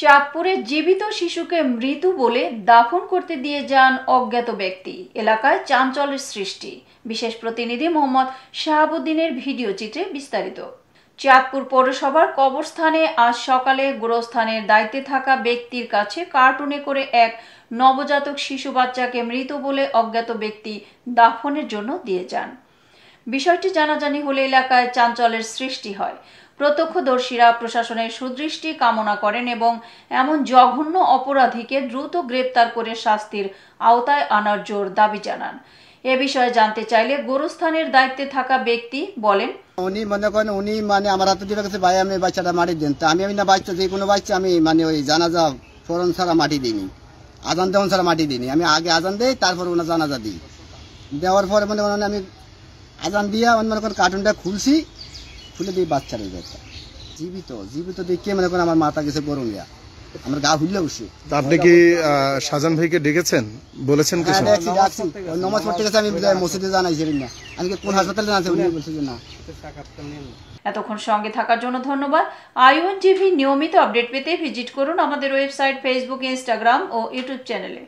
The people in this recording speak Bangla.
চাঁদপুরে জীবিত শিশুকে মৃত বলে দাফন করতে দিয়ে যান অজ্ঞাত ব্যক্তি, এলাকায় চাঞ্চল্যের সৃষ্টি। বিশেষ প্রতিনিধি মোহাম্মদ শাহাবুদ্দিনের ভিডিও চিত্রে বিস্তারিত। চাঁদপুর পৌরসভার কবরস্থানে আজ সকালে গোরস্থানের দায়িত্বে থাকা ব্যক্তির কাছে কার্টুনে করে এক নবজাতক শিশু বাচ্চাকে মৃত বলে অজ্ঞাত ব্যক্তি দাফনের জন্য দিয়ে যান। বিষয়টি জানাজানি হলে এলাকায় চাঞ্চল্যের সৃষ্টি হয়। প্রত্যক্ষদর্শীরা প্রশাসনের সুদৃষ্টি কামনা করেন এবং এমন জঘন্য অপরাধীকে দ্রুত গ্রেপ্তার করে শাস্তির আওতায় আনার জোর দাবি জানান। এ বিষয়ে জানতে চাইলে গোরস্থানের দায়িত্বে থাকা ব্যক্তি বলেন, উনি মনে করেন উনি আমার হাতে দিয়ে গেছে, ভাই আমি বাচ্চাটা মাটি দেন। তা আমি না বাচ্চা যে কোনো বাচ্চা আমি ওই জানাজা ফরন ছাড়া মাটি দিইনি, আজান দেওয়ান ছাড়া মাটি দিইনি। আমি আগে আজান দেই, তারপর ওনার জানাজা দিই। দেওয়ার পরে মনে করেন আমি আজান দিয়া মনে করেন কার্টুনটা খুলছি, খুলে দিই বাচ্চার জীবিত জীবিত দেখে মনে করেন আমার মাথা গেছে গরম ইয়া, আমার গা হুল্লে উঠছে। আপনি কি শাহজাহান ভাইকে ডেকেছেন, বলেছেন কিছু? ডাকছি, নমাজ পড়তে গেছে, আমি মসজিদে জানাইছি না, আমি কোন হাসপাতালে জানাচ্ছি, উনি বলছে যে না। এতক্ষণ সঙ্গে থাকার জন্য ধন্যবাদ। ION টিভি নিয়মিত আপডেট পেতে ভিজিট করুন আমাদের ওয়েবসাইট, ফেসবুক, ইনস্টাগ্রাম ও ইউটিউব চ্যানেলে।